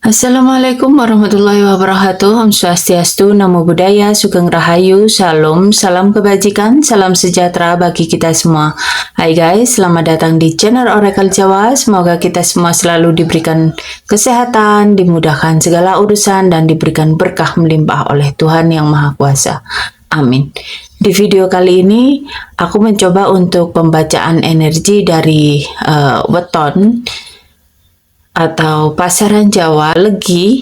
Assalamualaikum warahmatullahi wabarakatuh. Om Swastiastu, Namo Buddhaya, Sugeng Rahayu, Shalom, salam kebajikan, salam sejahtera bagi kita semua. Hai guys, selamat datang di channel Oracle Jawa. Semoga kita semua selalu diberikan kesehatan, dimudahkan segala urusan, dan diberikan berkah melimpah oleh Tuhan Yang Maha Kuasa. Amin. Di video kali ini, aku mencoba untuk pembacaan energi dari weton atau pasaran Jawa Legi.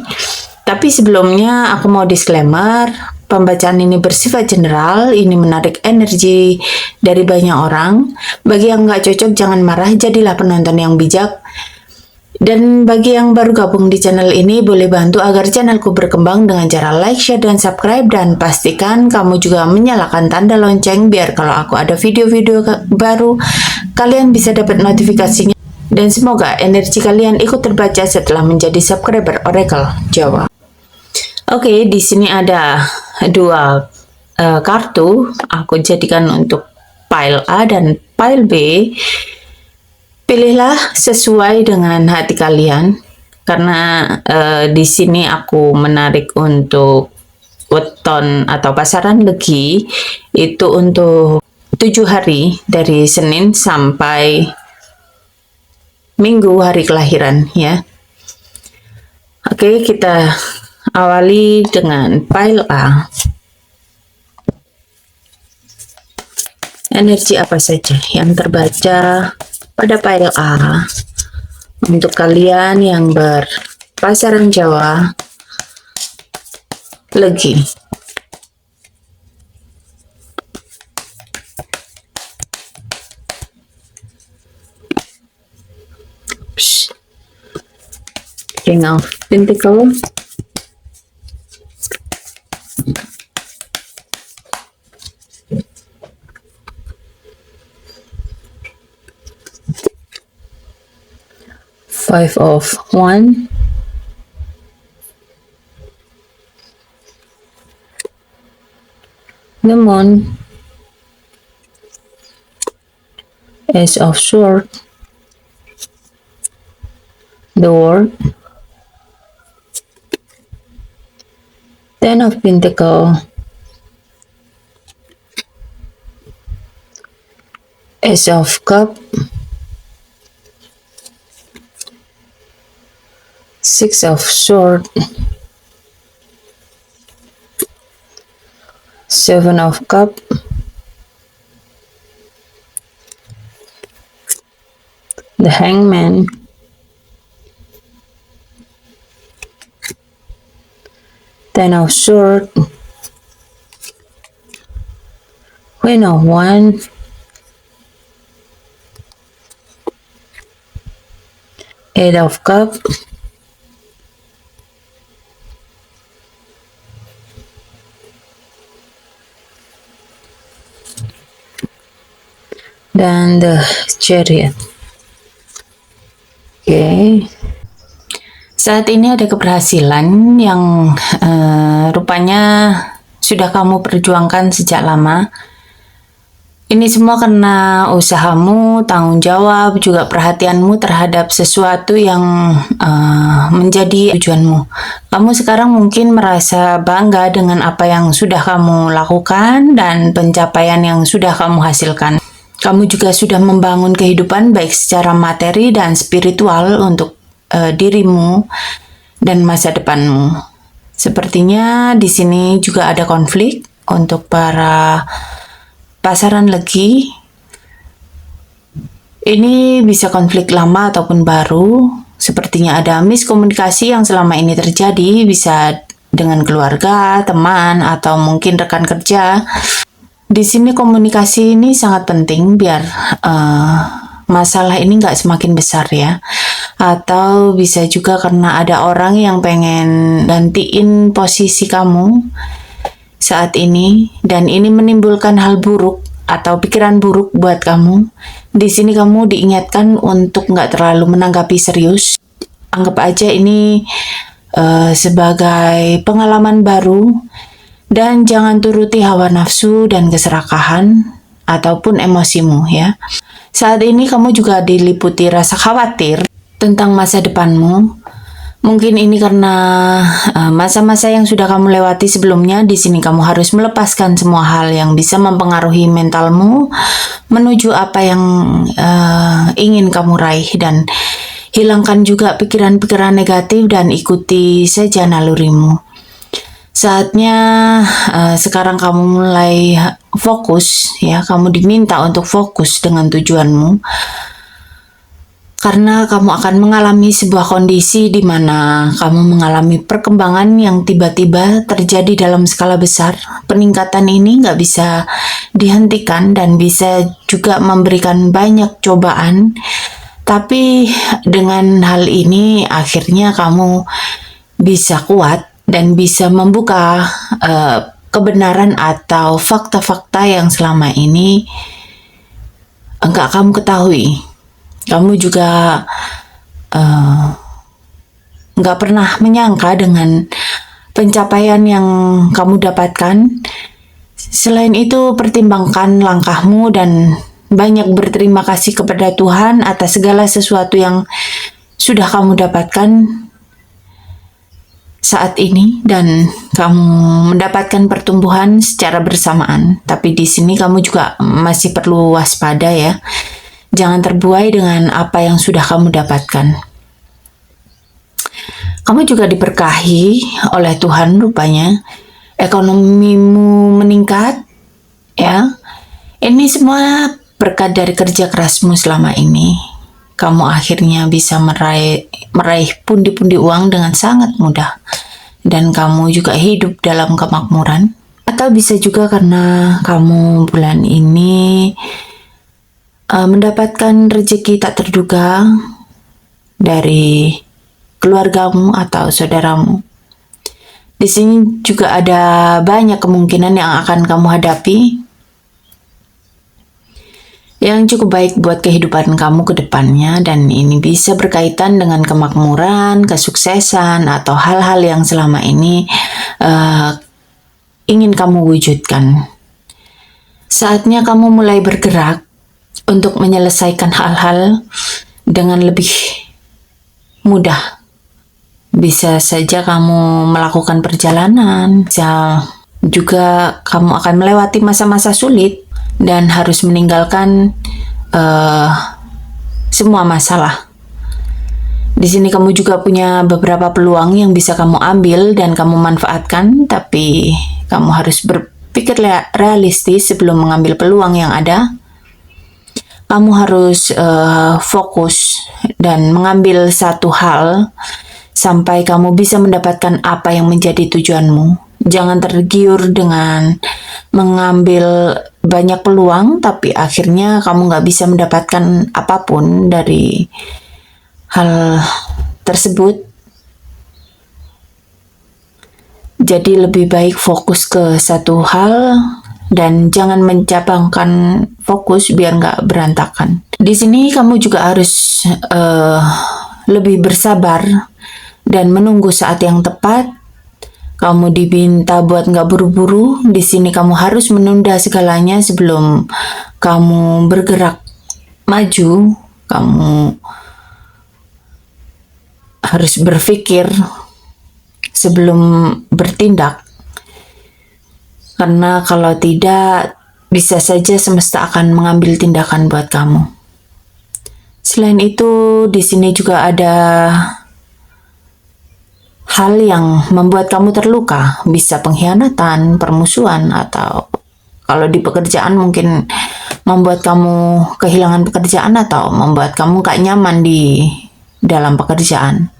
Tapi sebelumnya aku mau disclaimer, pembacaan ini bersifat general, ini menarik energi dari banyak orang. Bagi yang nggak cocok jangan marah, jadilah penonton yang bijak. Dan bagi yang baru gabung di channel ini, boleh bantu agar channelku berkembang dengan cara like, share, dan subscribe. Dan pastikan kamu juga menyalakan tanda lonceng biar kalau aku ada video-video baru, kalian bisa dapat notifikasinya. Dan semoga energi kalian ikut terbaca setelah menjadi subscriber Oracle Jawa. Oke, di sini ada dua kartu. Aku jadikan untuk pile A dan pile B. Pilihlah sesuai dengan hati kalian. Karena di sini aku menarik untuk weton atau pasaran Legi itu untuk 7 hari dari Senin sampai Minggu hari kelahiran ya. Oke, kita awali dengan pile A. Energi apa saja yang terbaca pada pile A untuk kalian yang berpasaran Jawa Legi? King of Pentacles, Five of Wands, the Moon, Ace of Swords, the World, Ten of Pentacles, Ace of Cups, Six of Swords, Seven of Cups, the Hangman, Ten of Swords, Queen of Wands, Eight of Cups, dan the Chariot. Oke. Saat ini ada keberhasilan yang rupanya sudah kamu perjuangkan sejak lama. Ini semua karena usahamu, tanggung jawab, juga perhatianmu terhadap sesuatu yang menjadi tujuanmu. Kamu sekarang mungkin merasa bangga dengan apa yang sudah kamu lakukan dan pencapaian yang sudah kamu hasilkan. Kamu juga sudah membangun kehidupan baik secara materi dan spiritual untuk dirimu dan masa depanmu. Sepertinya di sini juga ada konflik untuk para pasaran Legi. Ini bisa konflik lama ataupun baru. Sepertinya ada miskomunikasi yang selama ini terjadi, bisa dengan keluarga, teman, atau mungkin rekan kerja. Di sini komunikasi ini sangat penting biar masalah ini nggak semakin besar ya. Atau bisa juga karena ada orang yang pengen gantiin posisi kamu saat ini, dan ini menimbulkan hal buruk atau pikiran buruk buat kamu. Di sini kamu diingatkan untuk nggak terlalu menanggapi serius. Anggap aja ini sebagai pengalaman baru, dan jangan turuti hawa nafsu dan keserakahan ataupun emosimu ya. Saat ini kamu juga diliputi rasa khawatir tentang masa depanmu. Mungkin ini karena masa-masa yang sudah kamu lewati sebelumnya. Di sini kamu harus melepaskan semua hal yang bisa mempengaruhi mentalmu menuju apa yang ingin kamu raih, dan hilangkan juga pikiran-pikiran negatif dan ikuti saja nalurimu. Saatnya sekarang kamu mulai fokus, ya, kamu diminta untuk fokus dengan tujuanmu. Karena kamu akan mengalami sebuah kondisi di mana kamu mengalami perkembangan yang tiba-tiba terjadi dalam skala besar. Peningkatan ini nggak bisa dihentikan dan bisa juga memberikan banyak cobaan. Tapi dengan hal ini akhirnya kamu bisa kuat dan bisa membuka kebenaran atau fakta-fakta yang selama ini enggak kamu ketahui. Kamu juga nggak pernah menyangka dengan pencapaian yang kamu dapatkan. Selain itu, pertimbangkan langkahmu dan banyak berterima kasih kepada Tuhan atas segala sesuatu yang sudah kamu dapatkan saat ini, dan kamu mendapatkan pertumbuhan secara bersamaan. Tapi di sini kamu juga masih perlu waspada, ya. Jangan terbuai dengan apa yang sudah kamu dapatkan. Kamu juga diberkahi oleh Tuhan rupanya. Ekonomimu meningkat, ya. Ini semua berkat dari kerja kerasmu selama ini. Kamu akhirnya bisa meraih pundi-pundi uang dengan sangat mudah. Dan kamu juga hidup dalam kemakmuran. Atau bisa juga karena kamu bulan ini mendapatkan rezeki tak terduga dari keluargamu atau saudaramu. Di sini juga ada banyak kemungkinan yang akan kamu hadapi yang cukup baik buat kehidupan kamu ke depannya, dan ini bisa berkaitan dengan kemakmuran, kesuksesan, atau hal-hal yang selama ini ingin kamu wujudkan. Saatnya kamu mulai bergerak untuk menyelesaikan hal-hal dengan lebih mudah. Bisa saja kamu melakukan perjalanan, bisa juga kamu akan melewati masa-masa sulit dan harus meninggalkan semua masalah. Di sini kamu juga punya beberapa peluang yang bisa kamu ambil dan kamu manfaatkan, tapi kamu harus berpikir realistis sebelum mengambil peluang yang ada. Kamu harus fokus dan mengambil satu hal sampai kamu bisa mendapatkan apa yang menjadi tujuanmu. Jangan tergiur dengan mengambil banyak peluang, tapi akhirnya kamu nggak bisa mendapatkan apapun dari hal tersebut. Jadi lebih baik fokus ke satu hal dan jangan mencabangkan fokus biar nggak berantakan. Di sini kamu juga harus lebih bersabar dan menunggu saat yang tepat. Kamu diminta buat nggak buru-buru. Di sini kamu harus menunda segalanya sebelum kamu bergerak maju. Kamu harus berpikir sebelum bertindak. Karena kalau tidak, bisa saja semesta akan mengambil tindakan buat kamu. Selain itu, di sini juga ada hal yang membuat kamu terluka. Bisa pengkhianatan, permusuhan, atau kalau di pekerjaan mungkin membuat kamu kehilangan pekerjaan atau membuat kamu gak nyaman di dalam pekerjaan.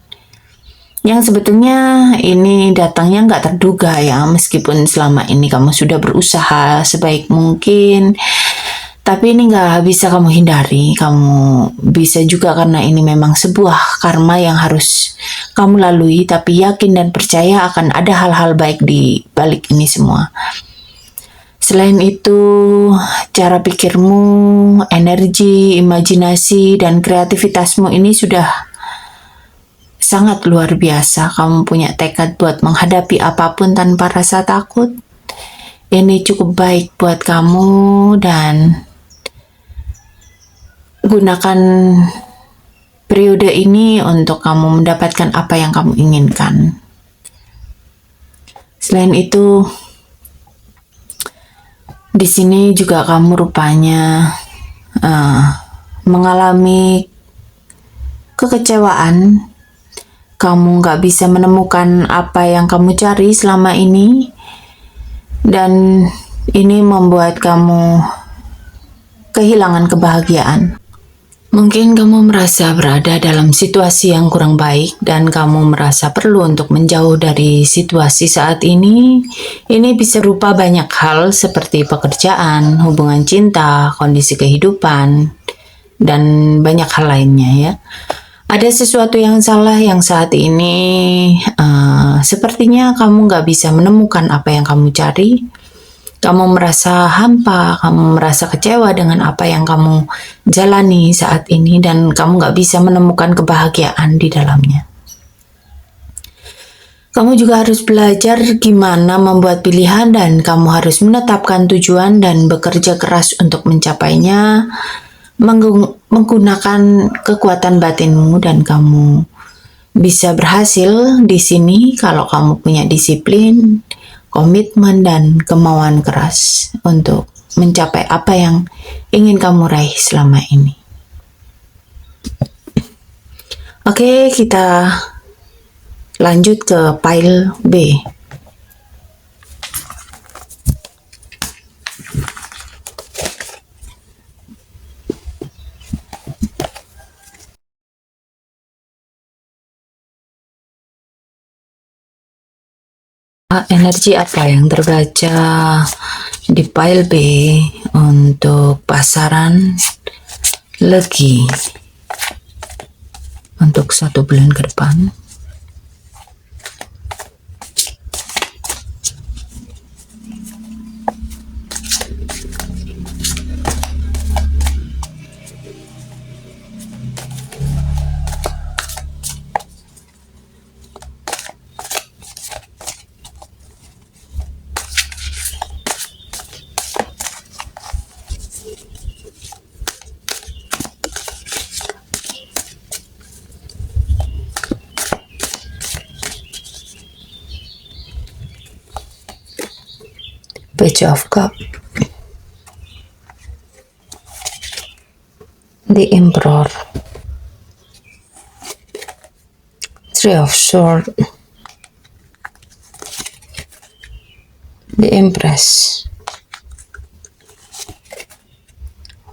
Yang sebetulnya ini datangnya nggak terduga, ya, meskipun selama ini kamu sudah berusaha sebaik mungkin, tapi ini nggak bisa kamu hindari. Kamu bisa juga karena ini memang sebuah karma yang harus kamu lalui, tapi yakin dan percaya akan ada hal-hal baik di balik ini semua. Selain itu, cara pikirmu, energi, imajinasi, dan kreativitasmu ini sudah sangat luar biasa. Kamu punya tekad buat menghadapi apapun tanpa rasa takut. Ini cukup baik buat kamu, dan gunakan periode ini untuk kamu mendapatkan apa yang kamu inginkan. Selain itu, di sini juga kamu rupanya mengalami kekecewaan. Kamu nggak bisa menemukan apa yang kamu cari selama ini, dan ini membuat kamu kehilangan kebahagiaan. Mungkin kamu merasa berada dalam situasi yang kurang baik dan kamu merasa perlu untuk menjauh dari situasi saat ini. Ini bisa berupa banyak hal seperti pekerjaan, hubungan cinta, kondisi kehidupan, dan banyak hal lainnya ya. Ada sesuatu yang salah yang saat ini sepertinya kamu nggak bisa menemukan apa yang kamu cari. Kamu merasa hampa, kamu merasa kecewa dengan apa yang kamu jalani saat ini, dan kamu nggak bisa menemukan kebahagiaan di dalamnya. Kamu juga harus belajar gimana membuat pilihan, dan kamu harus menetapkan tujuan dan bekerja keras untuk mencapainya, menggunakan kekuatan batinmu, dan kamu bisa berhasil di sini kalau kamu punya disiplin, komitmen, dan kemauan keras untuk mencapai apa yang ingin kamu raih selama ini. Oke, kita lanjut ke pile B. Energi apa yang terbaca di pile B untuk pasaran legi untuk 1 bulan ke depan? Page of Cups, the Emperor, Three of Swords, the Empress,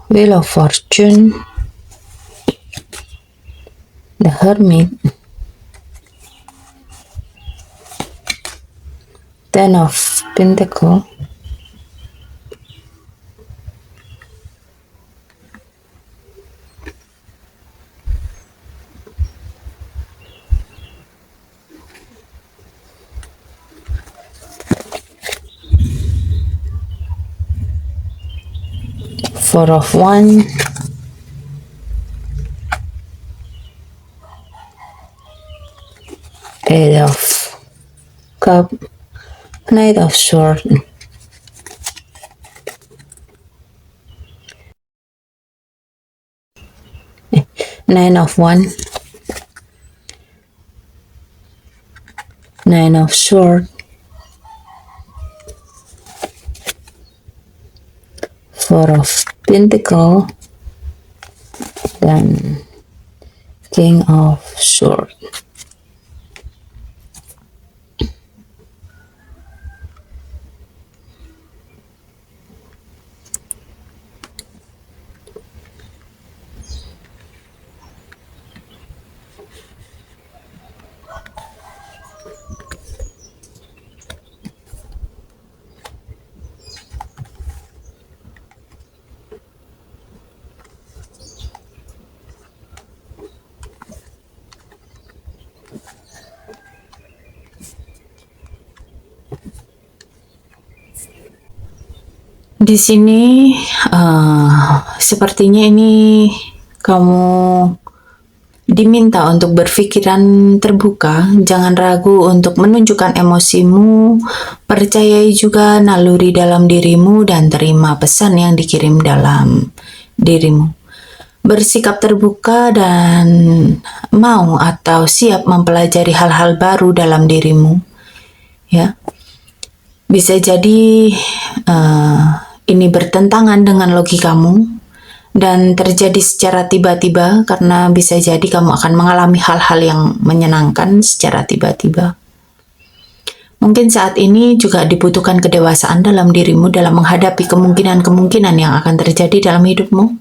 Wheel of Fortune, the Hermit, Ten of Pentacles, Four of Wands, Eight of Cups, Knight of Swords, Nine of Wands, Nine of Swords, Four of Pentacles, dan King of Swords. Di sini sepertinya ini kamu diminta untuk berpikiran terbuka, jangan ragu untuk menunjukkan emosimu, percayai juga naluri dalam dirimu, dan terima pesan yang dikirim dalam dirimu. bersikap terbuka dan mau atau siap mempelajari hal-hal baru dalam dirimu, ya. Bisa jadi ini bertentangan dengan logikamu dan terjadi secara tiba-tiba, karena bisa jadi kamu akan mengalami hal-hal yang menyenangkan secara tiba-tiba. Mungkin saat ini juga dibutuhkan kedewasaan dalam dirimu dalam menghadapi kemungkinan-kemungkinan yang akan terjadi dalam hidupmu.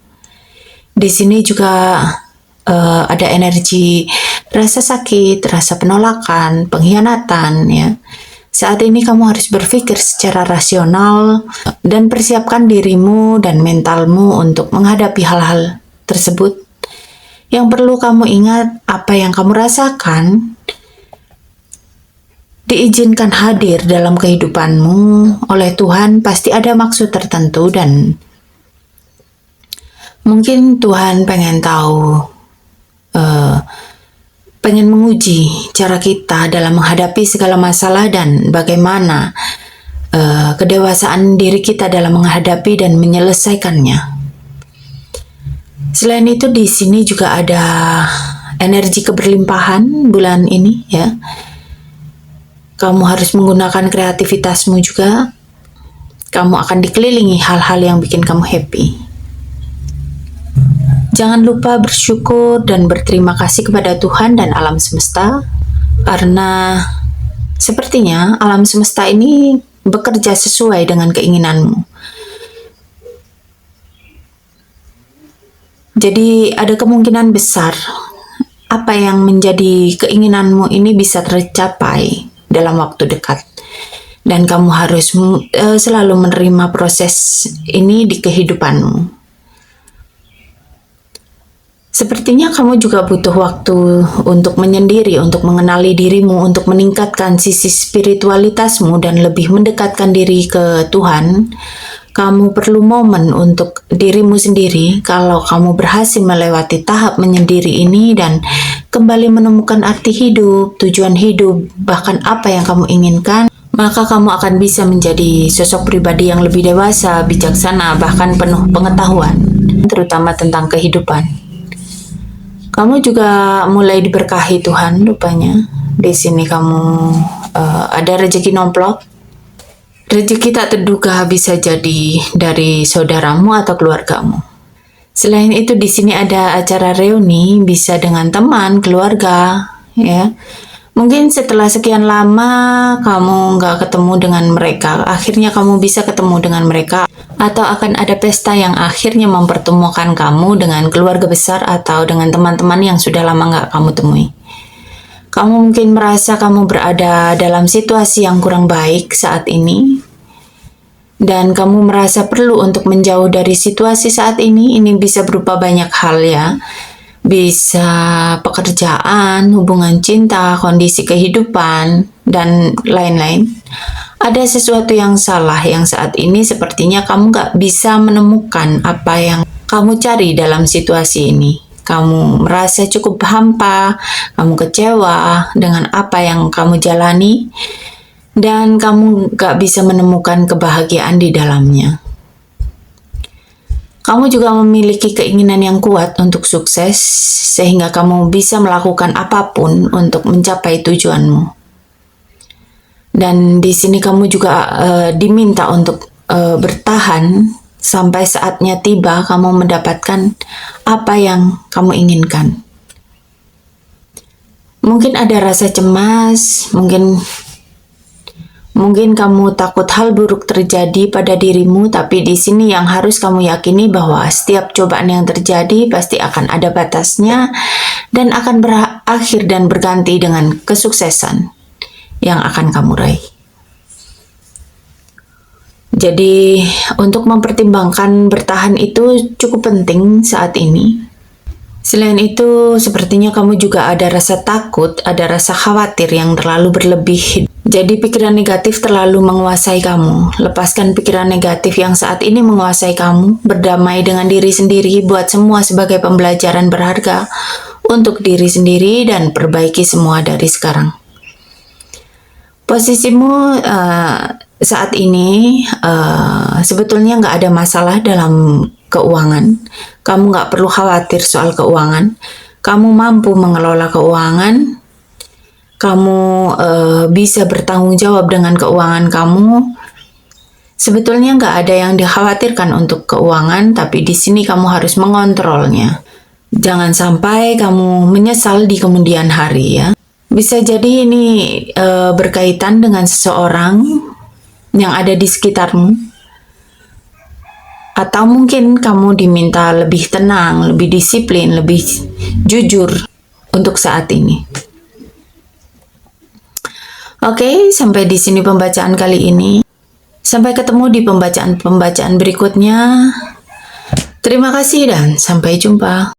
Di sini juga ada energi rasa sakit, rasa penolakan, pengkhianatan, ya. Saat ini kamu harus berpikir secara rasional dan persiapkan dirimu dan mentalmu untuk menghadapi hal-hal tersebut. Yang perlu kamu ingat, apa yang kamu rasakan diizinkan hadir dalam kehidupanmu oleh Tuhan. Pasti ada maksud tertentu dan mungkin Tuhan pengen tahu, pengen menguji cara kita dalam menghadapi segala masalah dan bagaimana kedewasaan diri kita dalam menghadapi dan menyelesaikannya. Selain itu, di sini juga ada energi keberlimpahan bulan ini, ya. Kamu harus menggunakan kreativitasmu juga. Kamu akan dikelilingi hal-hal yang bikin kamu happy. Jangan lupa bersyukur dan berterima kasih kepada Tuhan dan alam semesta, karena sepertinya alam semesta ini bekerja sesuai dengan keinginanmu. Jadi ada kemungkinan besar apa yang menjadi keinginanmu ini bisa tercapai dalam waktu dekat. Dan kamu harus selalu menerima proses ini di kehidupanmu. Sepertinya kamu juga butuh waktu untuk menyendiri, untuk mengenali dirimu, untuk meningkatkan sisi spiritualitasmu dan lebih mendekatkan diri ke Tuhan. Kamu perlu momen untuk dirimu sendiri. Kalau kamu berhasil melewati tahap menyendiri ini dan kembali menemukan arti hidup, tujuan hidup, bahkan apa yang kamu inginkan, maka kamu akan bisa menjadi sosok pribadi yang lebih dewasa, bijaksana, bahkan penuh pengetahuan, terutama tentang kehidupan. Kamu juga mulai diberkahi Tuhan rupanya. Di sini kamu ada rezeki nomplok. Rezeki tak terduga bisa jadi dari saudaramu atau keluargamu. Selain itu, di sini ada acara reuni, bisa dengan teman, keluarga, ya. Mungkin setelah sekian lama kamu nggak ketemu dengan mereka, akhirnya kamu bisa ketemu dengan mereka. Atau akan ada pesta yang akhirnya mempertemukan kamu dengan keluarga besar atau dengan teman-teman yang sudah lama nggak kamu temui. Kamu mungkin merasa kamu berada dalam situasi yang kurang baik saat ini, dan kamu merasa perlu untuk menjauh dari situasi saat ini. Ini bisa berupa banyak hal, ya. Bisa pekerjaan, hubungan cinta, kondisi kehidupan, dan lain-lain. Ada sesuatu yang salah yang saat ini sepertinya kamu gak bisa menemukan apa yang kamu cari dalam situasi ini. Kamu merasa cukup hampa, kamu kecewa dengan apa yang kamu jalani, dan kamu gak bisa menemukan kebahagiaan di dalamnya. Kamu juga memiliki keinginan yang kuat untuk sukses, sehingga kamu bisa melakukan apapun untuk mencapai tujuanmu. Dan di sini kamu juga diminta untuk bertahan sampai saatnya tiba kamu mendapatkan apa yang kamu inginkan. Mungkin ada rasa cemas, mungkin kamu takut hal buruk terjadi pada dirimu, tapi di sini yang harus kamu yakini bahwa setiap cobaan yang terjadi pasti akan ada batasnya dan akan berakhir dan berganti dengan kesuksesan yang akan kamu raih. Jadi untuk mempertimbangkan bertahan itu cukup penting saat ini. Selain itu, sepertinya kamu juga ada rasa takut, ada rasa khawatir yang terlalu berlebih. Jadi pikiran negatif terlalu menguasai kamu. Lepaskan pikiran negatif yang saat ini menguasai kamu. Berdamai dengan diri sendiri, buat semua sebagai pembelajaran berharga untuk diri sendiri dan perbaiki semua dari sekarang. Posisimu saat ini sebetulnya nggak ada masalah dalam keuangan. Kamu nggak perlu khawatir soal keuangan. Kamu mampu mengelola keuangan. Kamu bisa bertanggung jawab dengan keuangan kamu. Sebetulnya nggak ada yang dikhawatirkan untuk keuangan, tapi di sini kamu harus mengontrolnya. Jangan sampai kamu menyesal di kemudian hari ya. Bisa jadi ini berkaitan dengan seseorang yang ada di sekitarmu. Atau mungkin kamu diminta lebih tenang, lebih disiplin, lebih jujur untuk saat ini. Oke, sampai di sini pembacaan kali ini. Sampai ketemu di pembacaan-pembacaan berikutnya. Terima kasih dan sampai jumpa.